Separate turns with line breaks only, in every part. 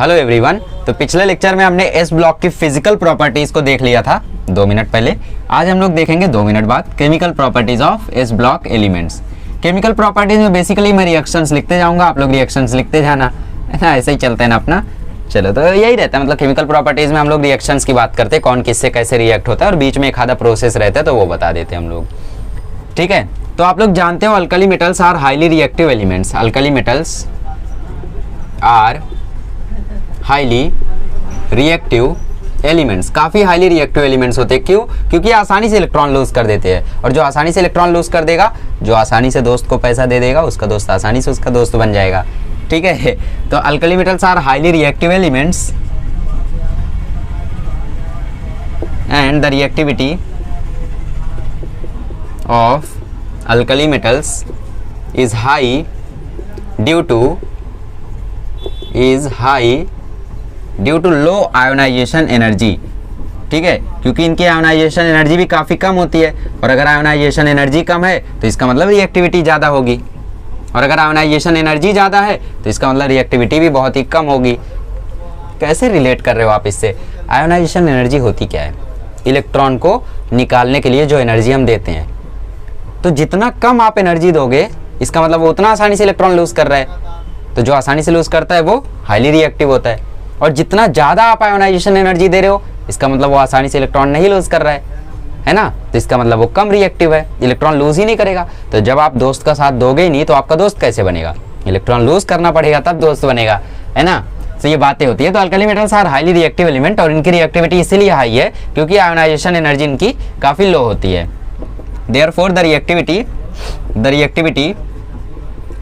Hello everyone. तो पिछले lecture में हमने एस ब्लॉक की फिजिकल प्रॉपर्टीज को देख लिया था 2 मिनट पहले। आज हम लोग देखेंगे 2 मिनट बाद chemical properties of S block elements. Chemical properties में बेसिकली मैं रिएक्शंस लिखते जाऊंगा, आप लोग रिएक्शंस लिखते जाना, है ना, ऐसे ही चलता है ना अपना। चलो तो यही रहता है, मतलब केमिकल प्रॉपर्टीज में हम लोग रिएक्शंस की बात करते हैं, कौन किससे कैसे रिएक्ट होता है और बीच में एक आधा प्रोसेस रहता है तो वो बता देते हैं हम लोग। ठीक है, तो आप लोग जानते हो alkali metals are highly reactive elements. Alkali metals are highly reactive elements, काफ़ी हाईली रिएक्टिव एलिमेंट्स होते हैं। क्यों? क्योंकि आसानी से इलेक्ट्रॉन लूज कर देते हैं, और जो आसानी से इलेक्ट्रॉन लूज कर देगा, जो आसानी से दोस्त को पैसा दे देगा, उसका दोस्त आसानी से उसका दोस्त बन जाएगा। ठीक है, तो alkali metals are highly reactive elements and the reactivity of alkali metals is high due to low ionization energy. ठीक है, क्योंकि इनकी आयोनाइजेशन एनर्जी भी काफ़ी कम होती है, और अगर आयोनाइजेशन एनर्जी कम है तो इसका मतलब रिएक्टिविटी ज़्यादा होगी, और अगर आयोनाइजेशन एनर्जी ज़्यादा है तो इसका मतलब रिएक्टिविटी भी बहुत ही कम होगी। कैसे रिलेट कर रहे हो आप इससे? आयोनाइजेशन एनर्जी होती क्या है? इलेक्ट्रॉन को निकालने के लिए जो एनर्जी हम देते हैं, तो जितना कम आप एनर्जी दोगे इसका मतलब वो उतना आसानी से इलेक्ट्रॉन लूज कर रहा है, तो जो आसानी से लूज करता है वो हाईली रिएक्टिव होता है। और जितना ज़्यादा आप आयोनाइजेशन एनर्जी दे रहे हो इसका मतलब वो आसानी से इलेक्ट्रॉन नहीं लूज कर रहा है ना, तो इसका मतलब वो कम रिएक्टिव है, इलेक्ट्रॉन लूज ही नहीं करेगा। तो जब आप दोस्त का साथ दोगे ही नहीं तो आपका दोस्त कैसे बनेगा? इलेक्ट्रॉन लूज करना पड़ेगा तब दोस्त बनेगा, है ना। तो ये बातें होती है। तो alkali metals are highly reactive element, और इनकी रिएक्टिविटी इसीलिए हाई है क्योंकि आयोनाइजेशन एनर्जी इनकी काफ़ी लो होती है। Therefore the reactivity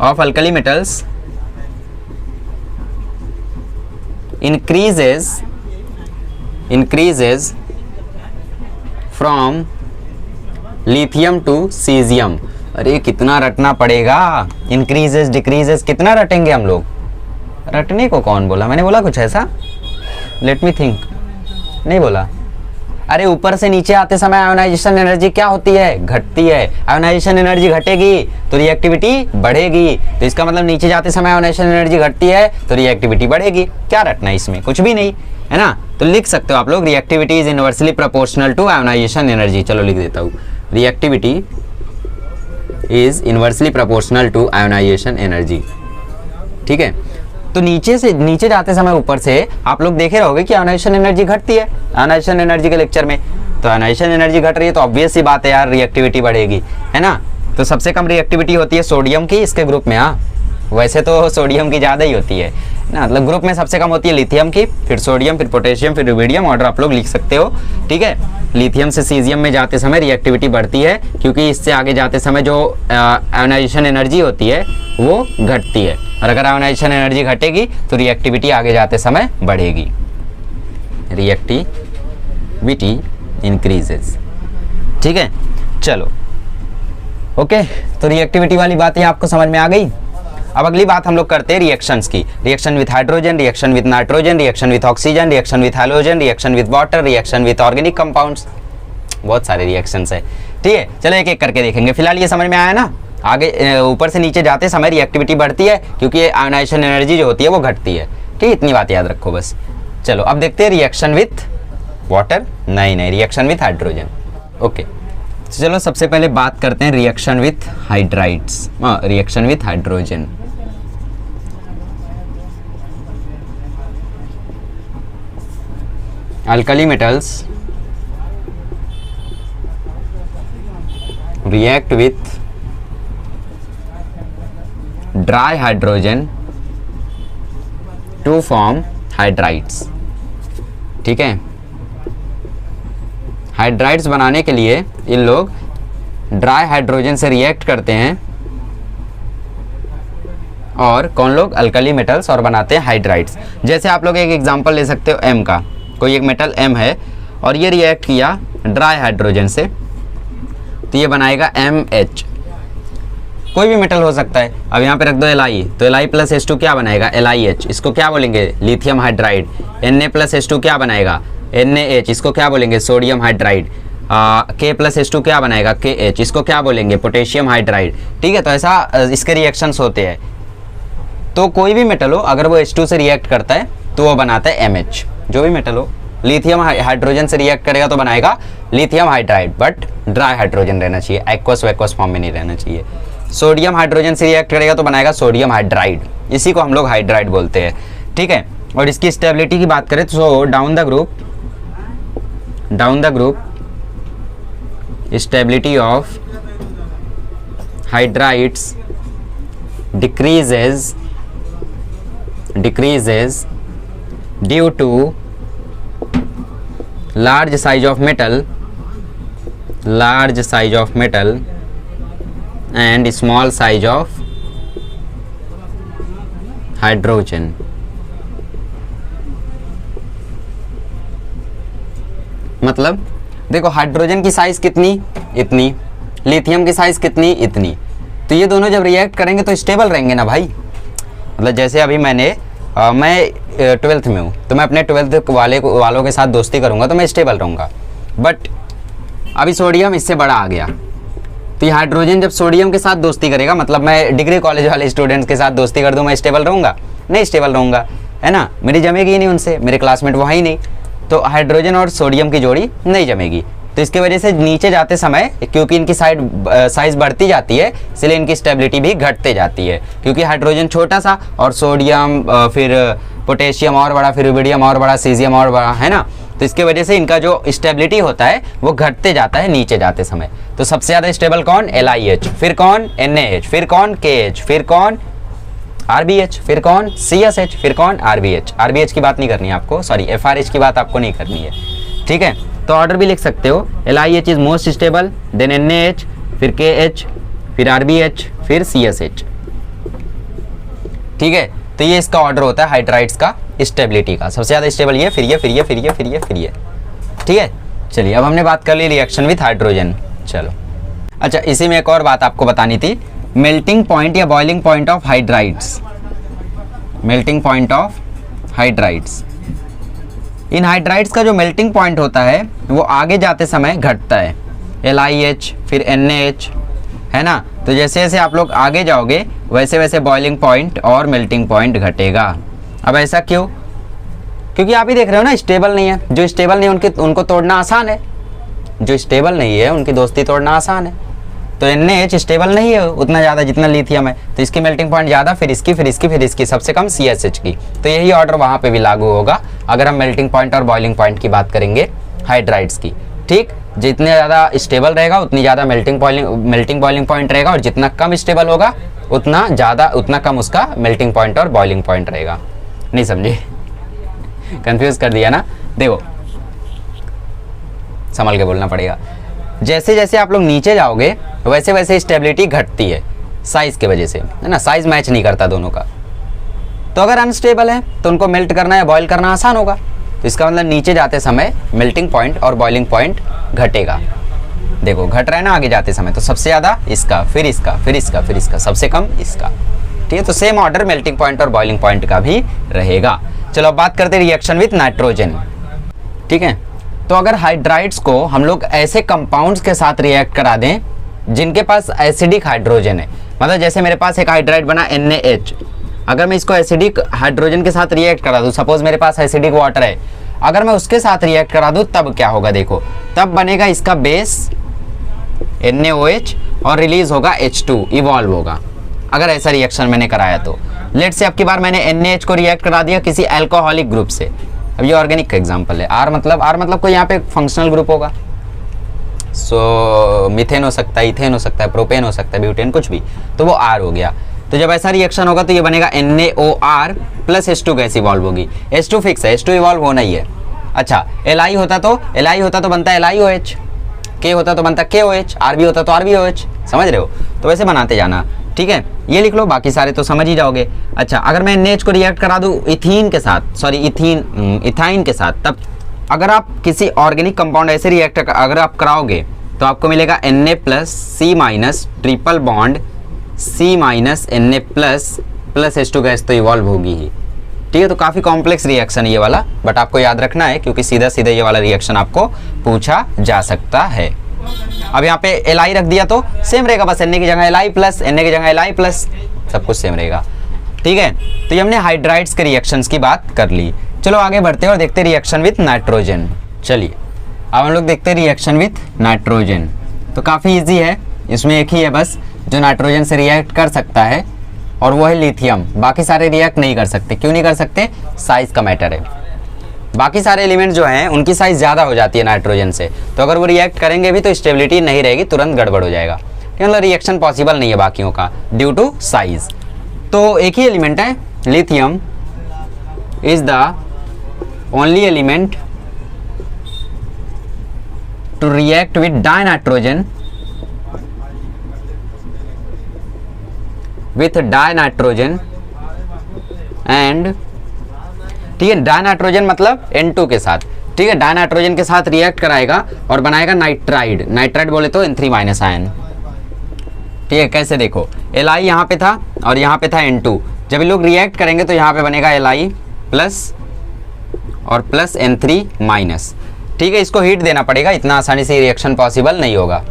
of alkali metals increases from lithium to cesium। अरे कितना रटना पड़ेगा, इंक्रीजेस डिक्रीजेस कितना रटेंगे हम लोग? रटने को कौन बोला? मैंने बोला कुछ ऐसा? लेट मी थिंक, नहीं बोला। अरे ऊपर से नीचे आते समय आयोनाइजेशन एनर्जी क्या होती है? घटती है। आयोनाइजेशन एनर्जी घटेगी तो रिएक्टिविटी बढ़ेगी, तो इसका मतलब नीचे जाते समय आयोनाइजेशन एनर्जी घटती है तो रिएक्टिविटी बढ़ेगी। क्या रटना है इसमें? कुछ भी नहीं, है ना। तो लिख सकते हो आप लोग, reactivity is inversely proportional to ionization energy. चलो लिख देता हूँ, reactivity is inversely proportional to ionization energy. ठीक है, तो नीचे जाते समय ऊपर से आप लोग देखे रहोगे कि आयोनाइजेशन एनर्जी घटती है। आयोनाइजेशन एनर्जी के लेक्चर में तो आयोनाइजेशन एनर्जी घट रही है तो ऑब्वियस सी बात है यार, रिएक्टिविटी बढ़ेगी, है ना। तो सबसे कम रिएक्टिविटी होती है सोडियम की इसके ग्रुप में। हाँ, वैसे तो सोडियम की ज़्यादा ही होती है ना, मतलब ग्रुप में सबसे कम होती है लिथियम की, फिर सोडियम, फिर पोटेशियम, फिर रुबिडियम। ऑर्डर आप लोग लिख सकते हो। ठीक है, लिथियम से सीजियम में जाते समय रिएक्टिविटी बढ़ती है क्योंकि इससे आगे जाते समय जो आयोनाइजेशन एनर्जी होती है वो घटती है, और अगर आयोनाइजेशन एनर्जी घटेगी तो रिएक्टिविटी आगे जाते समय बढ़ेगी। Reactivity increases. ठीक है, चलो ओके, तो रिएक्टिविटी वाली बातें आपको समझ में आ गई। अब अगली बात हम लोग करते हैं रिएक्शंस की। Reaction with hydrogen, reaction with nitrogen, reaction with oxygen, reaction with halogen, reaction with water, reaction with organic compounds. बहुत सारे रिएक्शंस है। ठीक है, चलो एक एक करके देखेंगे। फिलहाल ये समझ में आया ना। आगे ऊपर से नीचे जाते समय रिएक्टिविटी बढ़ती है क्योंकि आयोनाइजेशन एनर्जी जो होती है वो घटती है। ठीक, इतनी बात याद रखो बस। चलो अब देखते हैं रिएक्शन विथ वाटर, नहीं रिएक्शन विथ हाइड्रोजन। ओके, चलो सबसे पहले बात करते हैं reaction with hydrides, reaction with hydrogen. Alkali metals react with dry hydrogen to form hydrides। ठीक है, हाइड्राइड्स बनाने के लिए इन लोग ड्राई हाइड्रोजन से रिएक्ट करते हैं, और कौन लोग? अल्कली मेटल्स, और बनाते हैं हाइड्राइड्स। जैसे आप लोग एक एग्जांपल ले सकते हो एम का। कोई एक मेटल एम है और ये रिएक्ट किया ड्राई हाइड्रोजन से, तो ये बनाएगा MH। कोई भी मेटल हो सकता है। अब यहाँ पे रख दो Li, तो Li प्लस H2 क्या बनाएगा? LiH। इसको क्या बोलेंगे? Lithium hydride. Na plus H2 क्या बनाएगा? NaH। इसको क्या बोलेंगे? Sodium hydride. K plus H2 क्या बनाएगा? KH। इसको क्या बोलेंगे? Potassium hydride. ठीक है, तो ऐसा इसके रिएक्शंस होते हैं। तो कोई भी मेटल हो, अगर वो H2 से रिएक्ट करता है तो वो बनाता है MH, जो भी मेटल हो। लिथियम हाइड्रोजन से रिएक्ट करेगा तो बनाएगा lithium hydride, but dry hydrogen रहना चाहिए, एक्वस वैक्वस फॉर्म में नहीं रहना चाहिए। सोडियम हाइड्रोजन से रिएक्ट करेगा तो बनाएगा सोडियम हाइड्राइड, इसी को हम लोग हाइड्राइड बोलते हैं, ठीक है। और इसकी स्टेबिलिटी की बात करें तो down the group stability of hydrides decreases due to large size of metal and small size of hydrogen। मतलब देखो हाइड्रोजन की साइज कितनी, इतनी, लिथियम की साइज कितनी, इतनी, तो ये दोनों जब रिएक्ट करेंगे तो स्टेबल रहेंगे ना भाई। मतलब जैसे अभी मैं 12th में हूँ तो मैं अपने 12th वालों के साथ दोस्ती करूँगा तो मैं स्टेबल रहूँगा, बट अभी सोडियम इससे बड़ा आ गया, तो ये हाइड्रोजन जब सोडियम के साथ दोस्ती करेगा, मतलब मैं डिग्री कॉलेज वाले स्टूडेंट्स के साथ दोस्ती कर दूँ, मैं स्टेबल रहूँगा? नहीं स्टेबल रहूँगा, है ना, मेरी जमेगी ही नहीं उनसे, मेरे क्लासमेट वो है ही नहीं, तो हाइड्रोजन और सोडियम की जोड़ी नहीं जमेगी। तो इसके वजह से नीचे जाते समय, क्योंकि इनकी साइज बढ़ती जाती है, इसलिए इनकी स्टेबिलिटी भी घटते जाती है, क्योंकि हाइड्रोजन छोटा सा और सोडियम, फिर पोटेशियम और बड़ा, फिर रुबिडियम और बड़ा, सीजियम और बड़ा, है ना, तो इसके वजह से इनका जो स्टेबिलिटी होता है वो घटते जाता है नीचे जाते समय। तो सबसे ज़्यादा स्टेबल कौन? LiH, फिर कौन? NaH, फिर कौन? KH, फिर कौन? RBH, फिर कौन? CSH, फिर कौन? RBH। RBH की बात नहीं करनी है आपको, सॉरी FRH की बात आपको नहीं करनी है, ठीक है। तो ऑर्डर भी लिख सकते हो, LiH is most stable, then NaH, फिर KH, फिर RBH, फिर CSH, ठीक है। तो ये इसका ऑर्डर होता है हाइड्राइड्स का स्टेबिलिटी का, सबसे ज़्यादा स्टेबल ये, फिर ये, फिर ये, फिर ये, फिर ये, फिर ये, ठीक है। चलिए अब हमने बात कर ली रिएक्शन विथ हाइड्रोजन। चलो अच्छा, इसी में एक और बात आपको बतानी थी, मेल्टिंग पॉइंट या boiling point of hydrides. Melting point of hydrides, in hydrides का जो मेल्टिंग पॉइंट होता है वो आगे जाते समय घटता है, LiH, फिर NaH, है ना। तो जैसे जैसे आप लोग आगे जाओगे वैसे वैसे बॉइलिंग पॉइंट और मेल्टिंग पॉइंट घटेगा। अब ऐसा क्यों? क्योंकि आप ही देख रहे हो ना, स्टेबल नहीं है, जो स्टेबल नहीं है उनको तोड़ना आसान है, जो स्टेबल नहीं है उनकी दोस्ती तोड़ना आसान है। तो NaH स्टेबल नहीं है उतना ज़्यादा जितना लिथियम है, तो इसकी मेल्टिंग पॉइंट ज़्यादा, फिर इसकी, फिर इसकी, फिर इसकी, सबसे कम CSH की। तो यही ऑर्डर वहाँ पे भी लागू होगा अगर हम मेल्टिंग पॉइंट और बॉइलिंग पॉइंट की बात करेंगे हाइड्राइड्स की, ठीक। जितने ज़्यादा स्टेबल रहेगा उतनी ज़्यादा मेल्टिंग बॉइलिंग पॉइंट रहेगा, और जितना कम स्टेबल होगा उतना कम उसका मेल्टिंग पॉइंट और बॉइलिंग पॉइंट रहेगा। नहीं समझे? कंफ्यूज कर दिया ना? देखो संभल के बोलना पड़ेगा। जैसे जैसे आप लोग नीचे जाओगे वैसे वैसे स्टेबिलिटी घटती है साइज के वजह से, है ना, साइज मैच नहीं करता दोनों का। तो अगर अनस्टेबल है तो उनको मेल्ट करना या बॉईल करना आसान होगा, तो इसका मतलब नीचे जाते समय मेल्टिंग पॉइंट और बॉइलिंग पॉइंट घटेगा। देखो घट रहा है ना आगे जाते समय, तो सबसे ज़्यादा इसका, फिर इसका, फिर इसका, फिर इसका, सबसे कम इसका, ठीक है। तो सेम ऑर्डर मेल्टिंग पॉइंट और बॉइलिंग पॉइंट का भी रहेगा। चलो अब बात करते हैं रिएक्शन विथ नाइट्रोजन, ठीक है। तो अगर हाइड्राइड्स को हम लोग ऐसे कंपाउंड्स के साथ रिएक्ट करा दें जिनके पास एसिडिक हाइड्रोजन है, मतलब जैसे मेरे पास एक हाइड्राइड बना NaH, अगर मैं इसको एसिडिक हाइड्रोजन के साथ रिएक्ट करा दूं, सपोज मेरे पास एसिडिक वाटर है, अगर मैं उसके साथ रिएक्ट करा दूं तब क्या होगा? देखो तब बनेगा इसका बेस NaOH और रिलीज होगा H2, इवॉल्व होगा। अगर ऐसा रिएक्शन मैंने कराया तो लेट से अब की बार मैंने NaH को रिएक्ट करा दिया किसी अल्कोहलिक ग्रुप से। अब ये ऑर्गेनिक का एग्जांपल है, R मतलब कोई यहाँ पे फंक्शनल ग्रुप होगा, सो मीथेन हो सकता है, इथेन हो सकता है, प्रोपेन हो सकता है, ब्यूटेन, कुछ भी, तो वो R हो गया। तो जब ऐसा रिएक्शन होगा तो ये बनेगा NaOR plus H2 gas evolve होगी। H2 फिक्स है, H2 इवॉल्व होना ही है। अच्छा Li होता तो बनता है LiOH, K होता तो बनता KOH, Rb होता तो RbOH, समझ रहे हो? तो वैसे बनाते जाना, ठीक है। ये लिख लो, बाकी सारे तो समझ ही जाओगे। अच्छा अगर मैं NaH को रिएक्ट करा दूँ इथाइन के साथ, तब अगर आप किसी ऑर्गेनिक कंपाउंड ऐसे रिएक्ट अगर आप कराओगे तो आपको मिलेगा Na plus C minus triple bond C minus Na plus H2 gas तो इवॉल्व होगी ही, ठीक है। तो काफ़ी कॉम्प्लेक्स रिएक्शन ये वाला, बट आपको याद रखना है क्योंकि सीधा सीधा ये वाला रिएक्शन आपको पूछा जा सकता है। अब यहाँ पे Li रख दिया तो सेम रहेगा, बस Na की जगह Li प्लस, Na की जगह Li प्लस, सब कुछ सेम रहेगा। ठीक है, तो ये हमने हाइड्राइड्स के रिएक्शंस की बात कर ली। चलो आगे बढ़ते हैं और देखते हैं रिएक्शन विथ नाइट्रोजन। चलिए अब हम लोग देखते हैं रिएक्शन विथ नाइट्रोजन। तो काफ़ी इजी है, इसमें एक ही है बस जो नाइट्रोजन से रिएक्ट कर सकता है और वो है लिथियम। बाकी सारे रिएक्ट नहीं कर सकते। क्यों नहीं कर सकते? साइज़ का मैटर है। बाकी सारे एलिमेंट जो हैं उनकी साइज़ ज़्यादा हो जाती है नाइट्रोजन से, तो अगर वो रिएक्ट करेंगे भी तो स्टेबिलिटी नहीं रहेगी, तुरंत गड़बड़ हो जाएगा। मतलब रिएक्शन पॉसिबल नहीं है बाकियों का ड्यू टू साइज़। तो एक ही एलिमेंट है, lithium is the only element to react with dinitrogen and, ठीक है, डाइनाइट्रोजन मतलब N2 के साथ, ठीक है, डाइनाइट्रोजन के साथ रिएक्ट कराएगा और बनाएगा नाइट्राइड। नाइट्राइड बोले तो N3- आयन। ठीक है, कैसे देखो, Li यहाँ पे था और यहाँ पे था N2। जब ये लोग रिएक्ट करेंगे तो यहाँ पे बनेगा Li प्लस और प्लस N3-। ठीक है, इसको हीट देना पड़ेगा, इतना आसानी से रिएक्शन पॉसिबल नहीं होगा।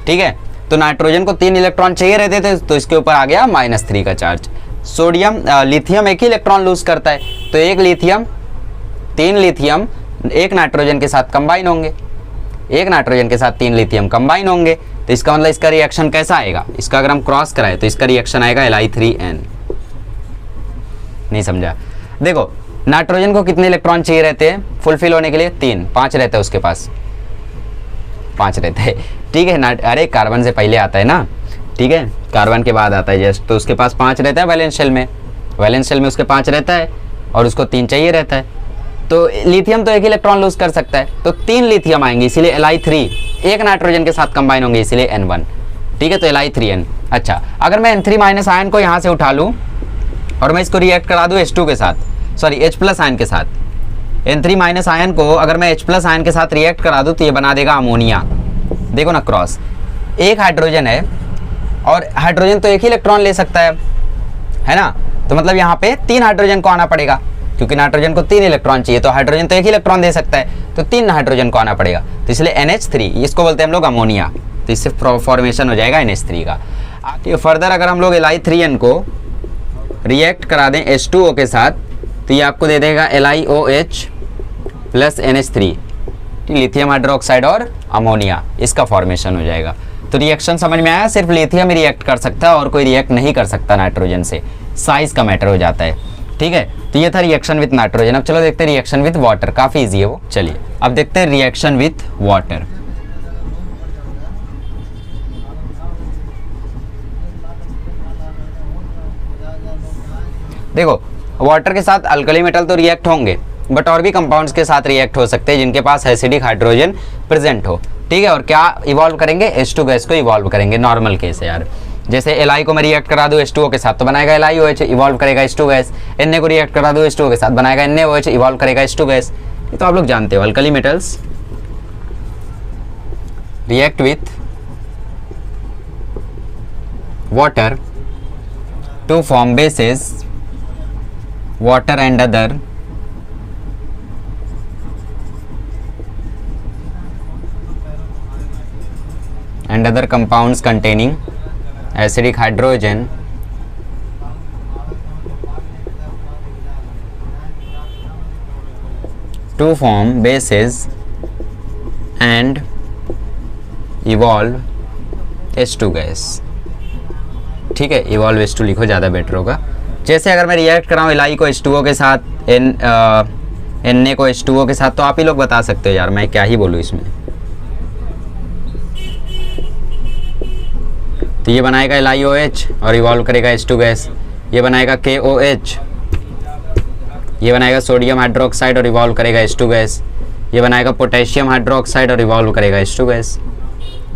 ठीक है, तो नाइट्रोजन को 3 इलेक्ट्रॉन चाहिए रहते थे, तो इसके ऊपर आ गया -3 का चार्ज। सोडियम लिथियम एक ही इलेक्ट्रॉन लूज करता है, तो एक लिथियम 3 लिथियम एक नाइट्रोजन के साथ कंबाइन होंगे, एक नाइट्रोजन के साथ 3 लिथियम कंबाइन होंगे। तो इसका मतलब इसका रिएक्शन कैसा आएगा? इसका अगर हम क्रॉस कराएं तो इसका रिएक्शन आएगा Li3n। नहीं समझा? देखो नाइट्रोजन को कितने इलेक्ट्रॉन चाहिए रहते हैं फुलफिल होने के लिए? 3, 5 रहता है उसके पास, 5 रहते हैं। ठीक है, अरे कार्बन से पहले आता है ना, ठीक है, कार्बन के बाद आता है जस्ट, तो उसके पास 5 रहता है वैलेंस शेल में, वैलेंस शेल में उसके 5 रहता है और उसको 3 चाहिए रहता है। तो लिथियम तो एक ही इलेक्ट्रॉन लूज कर सकता है, तो 3 लिथियम आएंगे, इसीलिए Li3 एक नाइट्रोजन के साथ कंबाइन होंगे, इसीलिए N1। ठीक है, तो Li3n। अच्छा, अगर मैं N3- आयन को यहाँ से उठा लूँ और मैं इसको रिएक्ट करा दूँ H2 के साथ, सॉरी H+ आयन के साथ, N3- आयन को अगर मैं H+ आयन के साथ रिएक्ट करा दूँ तो ये बना देगा अमोनिया। देखो ना क्रॉस, एक हाइड्रोजन है और हाइड्रोजन तो एक ही इलेक्ट्रॉन ले सकता है ना, तो मतलब यहाँ पे 3 हाइड्रोजन को आना पड़ेगा, क्योंकि नाइट्रोजन को 3 इलेक्ट्रॉन चाहिए, तो हाइड्रोजन तो एक ही इलेक्ट्रॉन दे सकता है, तो 3 हाइड्रोजन को आना पड़ेगा, तो इसलिए NH3, इसको बोलते हैं हम लोग अमोनिया। तो इससे फॉर्मेशन हो जाएगा NH3 का। फर्दर अगर हम लोग Li3n को रिएक्ट करा दें H2O के साथ, तो ये आपको दे देगा LiOH plus NH3, lithium hydroxide और अमोनिया, इसका फॉर्मेशन हो जाएगा। तो रिएक्शन समझ में आया? सिर्फ लिथियम ही रिएक्ट कर सकता है और कोई रिएक्ट नहीं कर सकता नाइट्रोजन से, साइज का मैटर हो जाता है। ठीक है, तो ये था रिएक्शन विथ नाइट्रोजन। अब चलो देखते हैं रिएक्शन विथ वाटर, काफ़ी इजी है वो। चलिए अब देखते हैं रिएक्शन विथ वाटर। देखो वाटर के साथ अल्कली मेटल तो रिएक्ट होंगे, बट और भी कंपाउंड्स के साथ रिएक्ट हो सकते हैं जिनके पास एसिडिक हाइड्रोजन प्रेजेंट हो। ठीक है, और क्या इवॉल्व करेंगे? H2 गैस को इवॉल्व करेंगे। नॉर्मल केस है यार, जैसे Li को मैं रिएक्ट करा दूँ H2O के साथ तो बनाएगा LiOH, इवॉल्व करेगा H2 गैस। Na को रिएक्ट करा दूँ H2O के साथ बनाएगा NaOH, इवॉल्व करेगा H2 गैस। ये तो आप लोग जानते हो, alkali metals react with water to form bases water and other compounds containing acidic hydrogen to form bases and evolve H2 gas. ठीक है, evolve H2 लिखो, ज़्यादा बेटर होगा। जैसे अगर मैं रिएक्ट कराऊँ Li को H2O के साथ, Na को H2O के साथ, तो आप ही लोग बता सकते हो यार, मैं क्या ही बोलूँ इसमें। तो ये बनाएगा LiOH और इवॉल्व करेगा H2 गैस। ये बनाएगा KOH, ये बनाएगा सोडियम हाइड्रोक्साइड और इवॉल्व करेगा H2 गैस। ये बनाएगा पोटेशियम हाइड्रोक्साइड और इवॉल्व करेगा H2 गैस।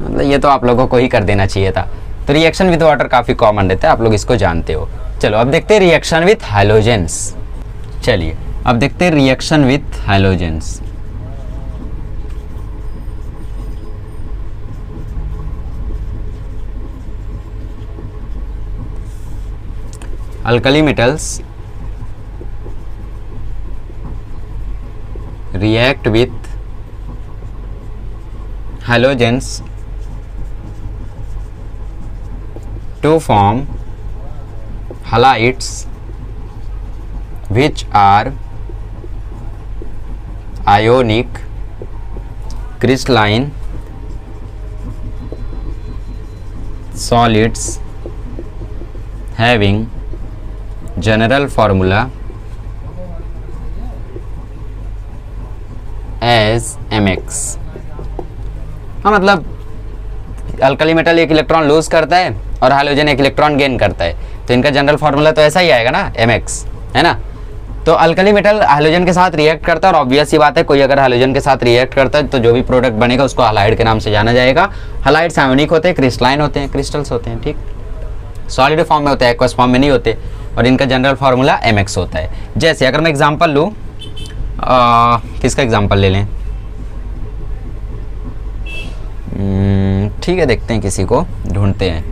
मतलब ये तो आप लोगों को ही कर देना चाहिए था। तो रिएक्शन विद वाटर काफ़ी कॉमन रहता है, आप लोग इसको जानते हो। चलो अब देखते हैं रिएक्शन विथ हैलोजेंस। चलिए अब देखते हैं reaction with halogens. Alkali metals react with halogens to form halides which are ionic crystalline solids having general formula as mx। हाँ, मतलब अल्कली मेटल एक इलेक्ट्रॉन लूज करता है और हाइड्रोजन एक इलेक्ट्रॉन गेन करता है, तो इनका जनरल फार्मूला तो ऐसा ही आएगा ना, mx, है ना। तो अल्कली मेटल हाइड्रोजन के साथ रिएक्ट करता है और ऑब्वियस सी बात है, कोई अगर हाइड्रोजन के साथ रिएक्ट करता है तो जो भी प्रोडक्ट बनेगा उसको हलाइड के नाम से जाना जाएगा। हलाइड्स आयोनिक होते हैं, क्रिस्टलाइन होते हैं, क्रिस्टल्स होते हैं, ठीक, सॉलिड फॉर्म में होते हैं, एक्वस फॉर्म में नहीं होते, और इनका जनरल फार्मूला mx होता है। जैसे अगर मैं एग्जांपल लूँ, किसका एग्जांपल ले लें, ठीक है, देखते हैं, किसी को ढूंढते हैं।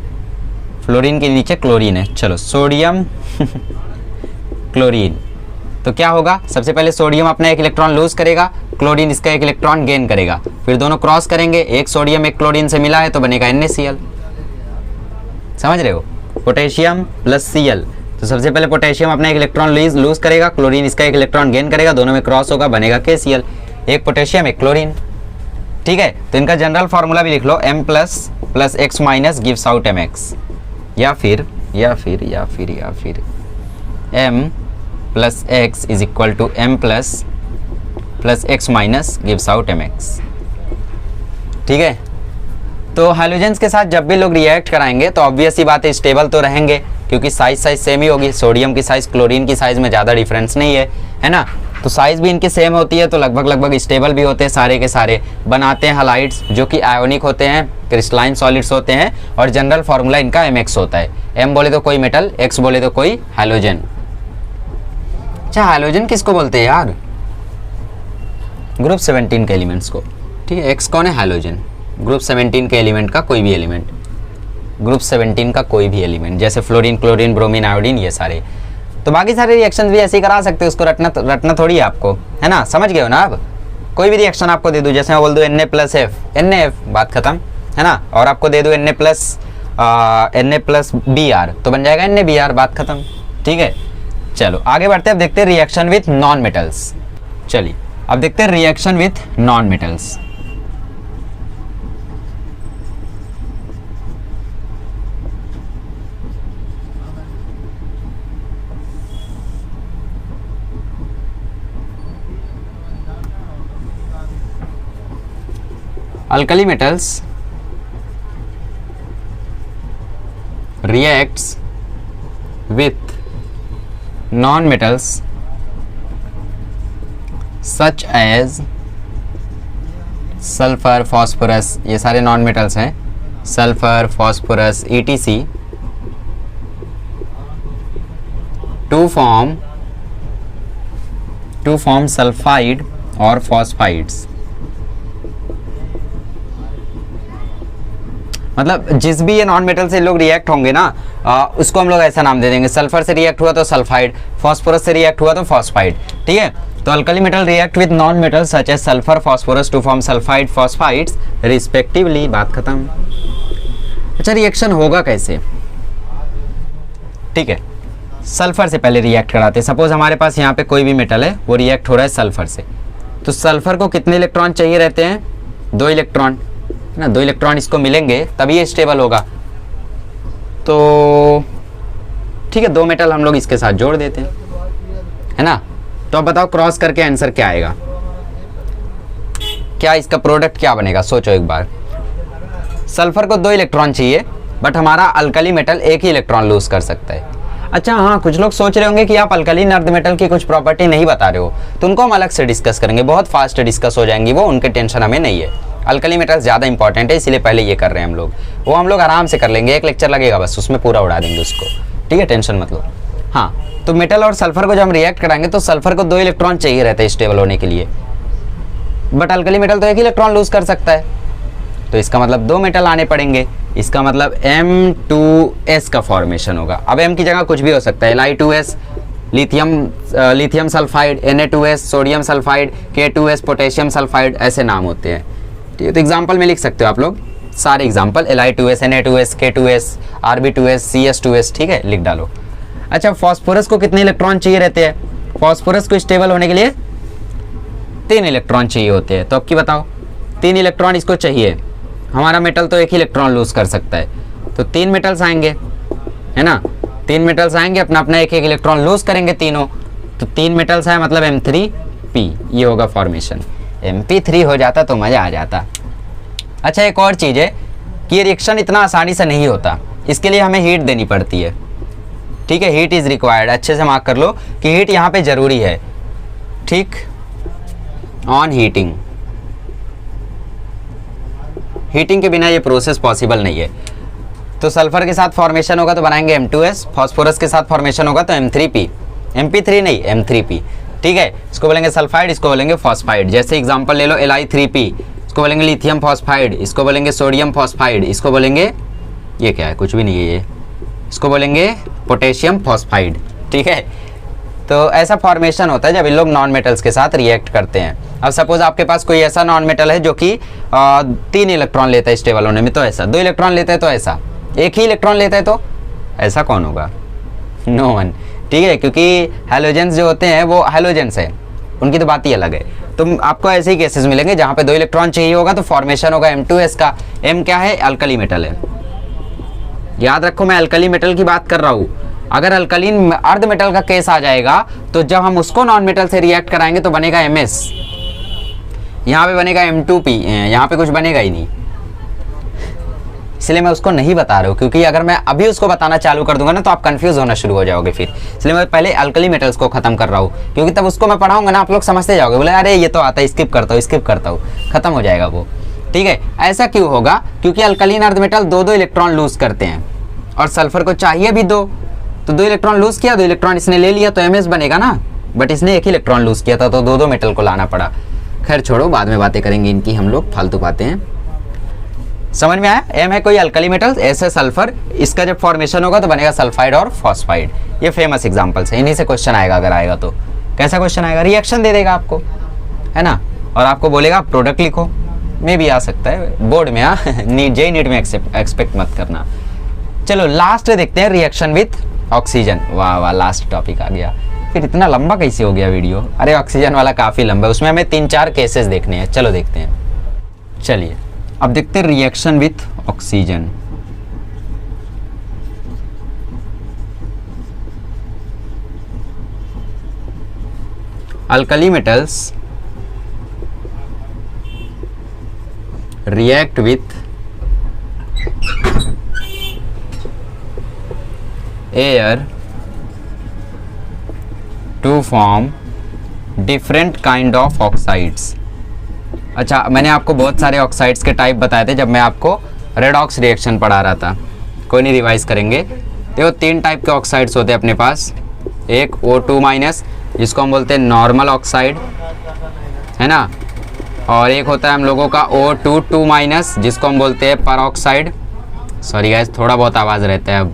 फ्लोरीन के नीचे क्लोरीन है, चलो सोडियम क्लोरीन। तो क्या होगा, सबसे पहले सोडियम अपना एक इलेक्ट्रॉन लूज करेगा, क्लोरीन इसका एक इलेक्ट्रॉन गेन करेगा, फिर दोनों क्रॉस करेंगे, एक सोडियम एक क्लोरीन से मिला है तो बनेगा NaCl। समझ रहे हो, पोटेशियम प्लस Cl। तो सबसे पहले पोटेशियम अपना एक इलेक्ट्रॉन लूज करेगा, क्लोरीन इसका एक इलेक्ट्रॉन गेन करेगा, दोनों में क्रॉस होगा, बनेगा KCl, एक पोटेशियम एक क्लोरीन। ठीक है, तो इनका जनरल फार्मूला भी लिख लो, M plus X minus gives out MX, या फिर M plus X is equal to M plus X minus gives out MX। ठीक है, तो हाइड्रोजन्स के साथ जब भी लोग रिएक्ट कराएंगे तो ऑब्वियस ही बात है स्टेबल तो रहेंगे, क्योंकि साइज सेम ही होगी, सोडियम की साइज क्लोरीन की साइज में ज़्यादा डिफरेंस नहीं है ना, तो साइज भी इनकी सेम होती है, तो लगभग स्टेबल भी होते हैं सारे के सारे। बनाते हैं हलाइड्स जो कि आयोनिक होते हैं, क्रिस्टलाइन सॉलिड्स होते हैं, और जनरल फार्मूला इनका MX होता है। M बोले तो कोई मेटल, X बोले तो कोई हाइड्रोजन। अच्छा, हाइड्रोजन किसको बोलते हैं यार, ग्रुप 17 के एलिमेंट्स को। ठीक है, X कौन है, हाइड्रोजन, ग्रुप 17 के एलिमेंट का कोई भी एलिमेंट, ग्रुप 17 का कोई भी एलिमेंट, जैसे फ्लोरीन, क्लोरीन, ब्रोमीन, आयोडीन, ये सारे। तो बाकी सारे रिएक्शन भी ऐसे ही करा सकते हो, उसको रटना थोड़ी है आपको, है ना, समझ गए हो ना आप। कोई भी रिएक्शन आपको दे दूँ, जैसे मैं बोल दूँ Na प्लस F, NaF, बात खत्म, है ना, और आपको दे दूँ Na प्लस Br, तो बन जाएगा NaBr, बात खत्म। ठीक है, चलो आगे बढ़ते हैं, अब देखते हैं रिएक्शन विथ नॉन मेटल्स। चलिए अब देखते हैं reaction with non metals. Alkali metals reacts with non-metals such as sulphur, phosphorus, ये सारे नॉन मेटल्स हैं, sulphur, phosphorus, ETC, to form sulphide और फॉस्फाइड्स। मतलब जिस भी ये नॉन मेटल से लोग रिएक्ट होंगे ना, उसको हम लोग ऐसा नाम दे देंगे, सल्फर से रिएक्ट हुआ तो सल्फाइड, फॉस्फोरस से रिएक्ट हुआ तो फॉस्फाइड। ठीक है, तो alkali metal react with non metal such as sulphur, phosphorus to form sulphide, phosphides respectively, बात खत्म। अच्छा, रिएक्शन होगा कैसे, ठीक है, सल्फर से पहले रिएक्ट कराते हैं। सपोज हमारे पास यहाँ पे कोई भी मेटल है, वो रिएक्ट हो रहा है सल्फर से, तो सल्फर को कितने इलेक्ट्रॉन चाहिए रहते हैं, 2 इलेक्ट्रॉन ना, 2 इलेक्ट्रॉन इसको मिलेंगे तभी ये स्टेबल होगा। तो ठीक है, 2 मेटल हम लोग इसके साथ जोड़ देते हैं, है ना। तो अब बताओ क्रॉस करके आंसर क्या आएगा, क्या इसका प्रोडक्ट क्या बनेगा, सोचो एक बार। सल्फर को 2 इलेक्ट्रॉन चाहिए, बट हमारा अल्कली मेटल 1 ही इलेक्ट्रॉन लूज कर सकता है। अच्छा हाँ, कुछ लोग सोच रहे होंगे कि आप अल्कलीन अर्थ मेटल की कुछ प्रॉपर्टी नहीं बता रहे हो, तो उनको हम अलग से डिस्कस करेंगे, बहुत फास्ट डिस्कस हो जाएंगी वो, उनके टेंशन हमें नहीं है। अल्कली मेटल्स ज़्यादा इंपॉर्टेंट है, इसीलिए पहले ये कर रहे हैं हम लोग, वो हम लोग आराम से कर लेंगे, 1 लेक्चर लगेगा बस, उसमें पूरा उड़ा देंगे उसको। ठीक है, टेंशन मत लो। हाँ, तो मेटल और सल्फर को जब हम रिएक्ट कराएंगे तो सल्फर को 2 इलेक्ट्रॉन चाहिए रहता है स्टेबल होने के लिए, बट अल्कली मेटल तो 1 इलेक्ट्रॉन लूज कर सकता है, तो इसका मतलब 2 मेटल आने पड़ेंगे, इसका मतलब M2S का फॉर्मेशन होगा। अब M की जगह कुछ भी हो सकता है, Li2S, lithium sulphide, Na2S, sodium sulphide, K2S, potassium sulphide, ऐसे नाम होते हैं। ठीक है, तो एग्जाम्पल में लिख सकते हो आप लोग सारे example, Li2S, Na2S, K2S, Rb2S, CS2S, ठीक है, लिख डालो। अच्छा, फॉस्फोरस को कितने इलेक्ट्रॉन चाहिए रहते हैं, फॉस्फोरस को स्टेबल होने के लिए 3 इलेक्ट्रॉन चाहिए होते हैं। तो अब की बताओ, 3 इलेक्ट्रॉन इसको चाहिए, हमारा मेटल तो 1 ही इलेक्ट्रॉन लूज कर सकता है, तो 3 मेटल्स आएंगे, है ना, 3 मेटल्स आएंगे, अपना अपना 1 इलेक्ट्रॉन लूज करेंगे तीनों, तो 3 मेटल्स आए मतलब M3P, ये होगा फॉर्मेशन। MP3 हो जाता तो मज़ा आ जाता। अच्छा, एक और चीज़ है कि ये रिएक्शन इतना आसानी से नहीं होता, इसके लिए हमें हीट देनी पड़ती है। ठीक है, हीट इज़ रिक्वायर्ड, अच्छे से मार्क कर लो कि हीट यहाँ पे ज़रूरी है। ठीक, ऑन हीटिंग, हीटिंग के बिना ये प्रोसेस पॉसिबल नहीं है। तो सल्फर के साथ फॉर्मेशन होगा तो बनाएंगे M2S, फॉस्फोरस के साथ फॉर्मेशन होगा तो M3P, MP3 नहीं M3P। ठीक है, इसको बोलेंगे सल्फाइड, इसको बोलेंगे फॉस्फाइड। जैसे एग्जांपल ले लो Li3P, इसको बोलेंगे लिथियम फॉस्फाइड, इसको बोलेंगे सोडियम फॉस्फाइड, इसको बोलेंगे, ये क्या है, कुछ भी नहीं है ये, इसको बोलेंगे पोटेशियम फॉस्फाइड। ठीक है, तो ऐसा फॉर्मेशन होता है जब इन लोग नॉन मेटल्स के साथ रिएक्ट करते हैं। अब सपोज आपके पास कोई ऐसा नॉन मेटल है जो कि 3 इलेक्ट्रॉन लेता है स्टेबल होने में, तो ऐसा, 2 इलेक्ट्रॉन लेता है तो ऐसा, 1 ही इलेक्ट्रॉन लेता है तो ऐसा, कौन होगा? No one. ठीक है, क्योंकि हैलोजेंस जो होते हैं वो हैलोजेंस है, उनकी तो बात ही अलग है। तो आपको ऐसे ही केसेस मिलेंगे जहाँ पे 2 इलेक्ट्रॉन चाहिए होगा तो फॉर्मेशन होगा M2S का। M क्या है? अल्कली मेटल है, याद रखो मैं अल्कली मेटल की बात कर रहा हूँ। अगर अल्कलीन अर्ध मेटल का केस आ जाएगा तो जब हम उसको नॉन मेटल से रिएक्ट कराएंगे तो बनेगा MS, यहाँ पे बनेगा M2P, यहाँ पे कुछ बनेगा ही नहीं। इसलिए मैं उसको नहीं बता रहा हूँ, क्योंकि अगर मैं अभी उसको बताना चालू कर दूंगा ना तो आप कंफ्यूज होना शुरू हो जाओगे फिर। इसलिए मैं पहले अल्कली मेटल्स को खत्म कर रहा हूँ, क्योंकि तब उसको मैं पढ़ाऊंगा ना आप लोग समझते जाओगे, बोले अरे ये तो आता है, स्किप करता हूँ, खत्म हो जाएगा वो। ठीक है, ऐसा क्यों होगा? क्योंकि अल्कलीन अर्ध मेटल 2-2 इलेक्ट्रॉन लूज करते हैं और सल्फर को चाहिए भी 2, तो 2 इलेक्ट्रॉन लूज किया, 2 इलेक्ट्रॉन इसने ले लिया तो MS बनेगा ना, बट इसने 1 ही इलेक्ट्रॉन लूज किया था तो 2-2 मेटल को लाना पड़ा। खैर छोड़ो, बाद में बातें करेंगे इनकी हम लोग, फालतू बातें हैं। समझ में आया? M है कोई अल्कली मेटल, S है सल्फर, इसका जब फॉर्मेशन होगा तो बनेगा सल्फाइड और फॉस्फाइड। ये फेमस एग्जांपल्स है, इन्हीं से क्वेश्चन आएगा, अगर आएगा तो। कैसा क्वेश्चन आएगा? रिएक्शन दे देगा आपको, है ना, और आपको बोलेगा प्रोडक्ट लिखो, में भी आ सकता है बोर्ड में, JEE नीट में एक्सपेक्ट मत करना। चलो लास्ट देखते हैं, रिएक्शन विथ ऑक्सीजन। वाह वाह, लास्ट टॉपिक आ गया। फिर इतना लंबा कैसे हो गया वीडियो? अरे ऑक्सीजन वाला काफ़ी लंबा है, उसमें हमें 3-4 केसेस देखने हैं। चलो देखते हैं। चलिए अब देखते हैं reaction with oxygen. Alkali metals react with air to form different kind of oxides। अच्छा, मैंने आपको बहुत सारे ऑक्साइड्स के टाइप बताए थे जब मैं आपको रेडॉक्स रिएक्शन पढ़ा रहा था, कोई नहीं, रिवाइज करेंगे। देखो 3 टाइप के ऑक्साइड्स होते हैं अपने पास, एक O2- जिसको हम बोलते हैं नॉर्मल ऑक्साइड, है ना, और एक होता है हम लोगों का O2- जिसको हम बोलते हैं परऑक्साइड। सॉरी गाइस, थोड़ा बहुत आवाज़ रहता है, अब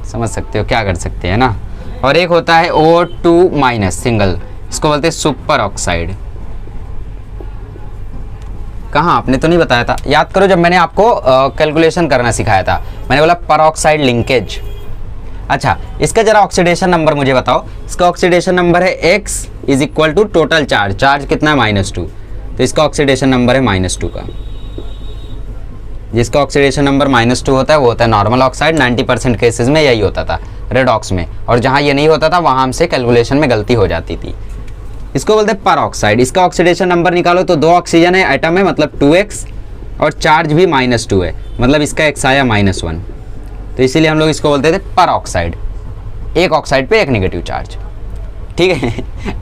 समझ सकते हो, क्या कर सकते हैं ना। और एक होता है O2- सिंगल, इसको बोलते हैं सुपर ऑक्साइड। कहाँ, आपने तो नहीं बताया था, याद करो जब मैंने आपको कैलकुलेशन करना सिखाया था, मैंने बोला परऑक्साइड लिंकेज। अच्छा, इसका जरा ऑक्सीडेशन नंबर मुझे बताओ। इसका ऑक्सीडेशन नंबर है X = टोटल चार्ज, चार्ज कितना है? -2, तो इसका ऑक्सीडेशन नंबर है -2 का। जिसका ऑक्सीडेशन नंबर -2 होता है वो होता है नॉर्मल ऑक्साइड। 90% केसेस में यही होता था रेडॉक्स में, और जहाँ ये नहीं होता था वहाँ हमसे कैलकुलेशन में गलती हो जाती थी। इसको बोलते हैं परऑक्साइड। इसका ऑक्सीडेशन नंबर निकालो तो 2 ऑक्सीजन है, एटम है, मतलब 2x, और चार्ज भी -2 है, मतलब इसका x आया -1, तो इसीलिए हम लोग इसको बोलते थे परऑक्साइड। एक ऑक्साइड पे एक नेगेटिव चार्ज, ठीक है।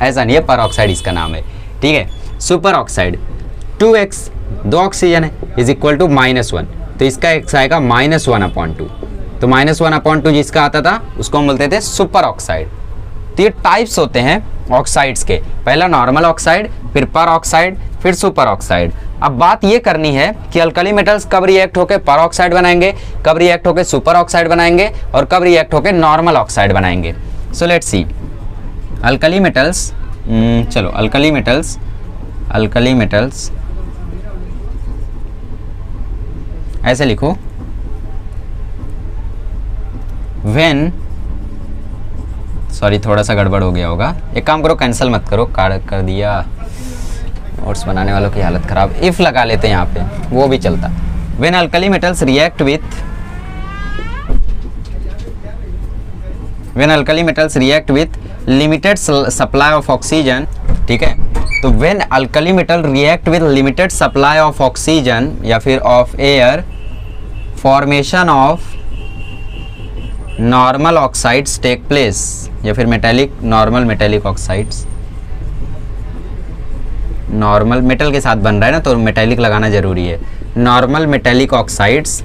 ऐसा नहीं है, परऑक्साइड इसका नाम है, ठीक है। सुपर ऑक्साइड 2x, 2 ऑक्सीजन है, =-1, तो इसका x आएगा -1/2, तो -1/2 जिसका आता था उसको हम बोलते थे सुपर ऑक्साइड। तो ये टाइप्स होते हैं ऑक्साइड्स के, पहला नॉर्मल ऑक्साइड, फिर पर ऑक्साइड, फिर सुपर ऑक्साइड। अब बात ये करनी है कि अल्कली मेटल्स कब रिएक्ट होकर पर ऑक्साइड बनाएंगे, कब रिएक्ट होकर सुपर ऑक्साइड बनाएंगे, और कब रिएक्ट होकर नॉर्मल ऑक्साइड बनाएंगे। So let's see alkali metals. चलो अल्कली मेटल्स ऐसे लिखो, व्हेन सॉरी थोड़ा सा गड़बड़ हो गया होगा। एक काम करो, कैंसिल मत करो, कर दिया। नोट्स बनाने वालों की हालत ख़राब। इफ़ लगा लेते हैं यहाँ पे, वो भी चलता। When alkali metals react with limited supply of oxygen, ठीक है, तो when alkali metal react with limited supply of oxygen या फिर of air, formation of normal oxides take place, या फिर normal metallic oxides. Normal metal के साथ बन रहा है ना, तो मेटेलिक लगाना जरूरी है। Normal metallic oxides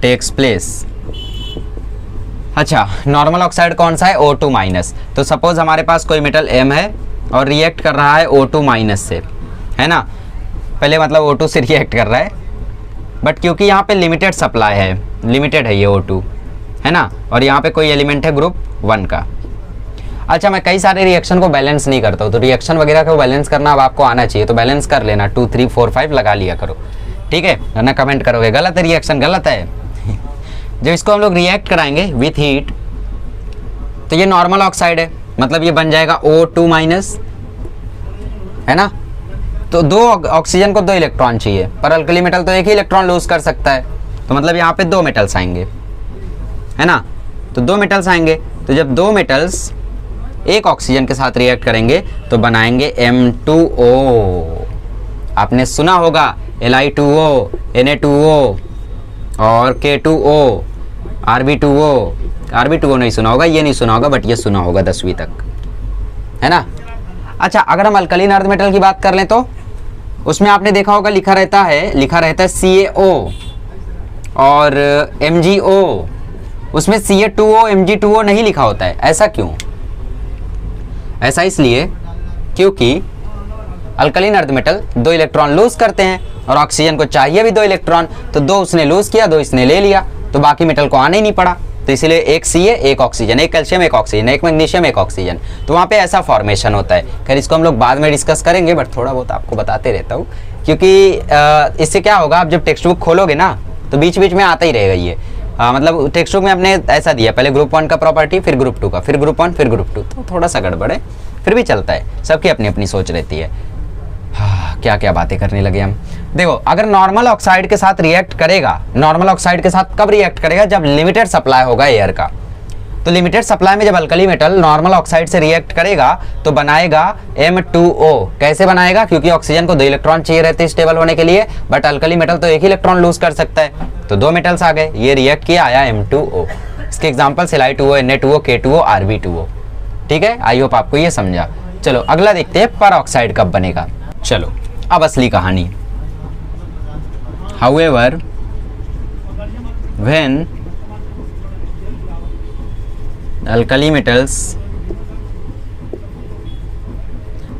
takes place. अच्छा, नॉर्मल ऑक्साइड कौन सा है? O2 minus. तो सपोज हमारे पास कोई मेटल M है और रिएक्ट कर रहा है O2 माइनस से, है ना, पहले मतलब O2 से रिएक्ट कर रहा है, बट क्योंकि यहाँ पे लिमिटेड सप्लाई है, लिमिटेड है ये O2, है ना, और यहाँ पे कोई एलिमेंट है ग्रुप 1 का। अच्छा, मैं कई सारे रिएक्शन को बैलेंस नहीं करता हूँ, तो रिएक्शन वगैरह को बैलेंस करना अब आपको आना चाहिए, तो बैलेंस कर लेना, 2 3 4 5 लगा लिया करो, ठीक है, वरना कमेंट करोगे गलत है, रिएक्शन गलत है। जब इसको हम लोग रिएक्ट कराएंगे विथ हीट, तो ये नॉर्मल ऑक्साइड है, मतलब ये बन जाएगा O2 माइनस, है ना, तो 2 ऑक्सीजन को 2 इलेक्ट्रॉन चाहिए, पर अल्कली मेटल तो एक ही इलेक्ट्रॉन लूज कर सकता है, तो मतलब यहाँ पे 2 मेटल्स आएंगे, है ना, तो 2 मेटल्स आएंगे। तो जब 2 मेटल्स एक ऑक्सीजन के साथ रिएक्ट करेंगे तो बनाएंगे M2O। आपने सुना होगा Li2O, Na2O और K2O, Rb2O नहीं सुना होगा, ये नहीं सुना होगा, बट ये सुना होगा 10वीं तक, है ना। अच्छा, अगर हम अल्कलीन अर्थ मेटल की बात कर लें तो उसमें आपने देखा होगा लिखा रहता है CaO और MgO, उसमें Ca2O Mg2O नहीं लिखा होता है। ऐसा क्यों? ऐसा इसलिए क्योंकि alkaline earth metal 2 electron lose करते हैं और ऑक्सीजन को चाहिए भी 2 इलेक्ट्रॉन, तो 2 उसने लूज किया, 2 इसने ले लिया, तो बाकी मेटल को आना ही नहीं पड़ा, तो इसलिए एक Ca एक ऑक्सीजन, एक कैल्शियम एक ऑक्सीजन, एक मैग्नीशियम एक ऑक्सीजन, तो वहाँ पे ऐसा फॉर्मेशन होता है। खैर इसको हम लोग बाद में डिस्कस करेंगे, बट थोड़ा बहुत आपको बताते रहता हूँ, क्योंकि इससे क्या होगा, आप जब टेक्स्ट बुक खोलोगे ना तो बीच बीच में आता ही रहेगा ये। मतलब टेक्स्ट बुक में आपने ऐसा दिया, पहले ग्रुप 1 का प्रॉपर्टी, फिर ग्रुप 2 का, फिर ग्रुप 1, फिर ग्रुप 2, तो थोड़ा सा गड़बड़ है, फिर भी चलता है, सबकी अपनी अपनी सोच रहती है। क्या क्या बातें करने लगे हम। देखो, अगर नॉर्मल ऑक्साइड के साथ रिएक्ट करेगा, नॉर्मल ऑक्साइड के साथ कब रिएक्ट करेगा? जब लिमिटेड सप्लाई होगा एयर का। तो लिमिटेड सप्लाई में जब अल्कली मेटल नॉर्मल ऑक्साइड से रिएक्ट करेगा तो बनाएगा M2O। कैसे बनाएगा? क्योंकि ऑक्सीजन को 2 इलेक्ट्रॉन चाहिए रहते हैं स्टेबल होने के लिए, बट अल्कली मेटल तो एक ही इलेक्ट्रॉन लूज कर सकता है, तो 2 मेटल्स आ गए, ये रिएक्ट किया, आया M2O। इसके example Li2O, Na2O, K2O, Rb2O। ठीक है, आई होप आपको ये समझा। चलो अगला देखते हैं, पर ऑक्साइड कब बनेगा। चलो अब असली कहानी। However, when alkali metals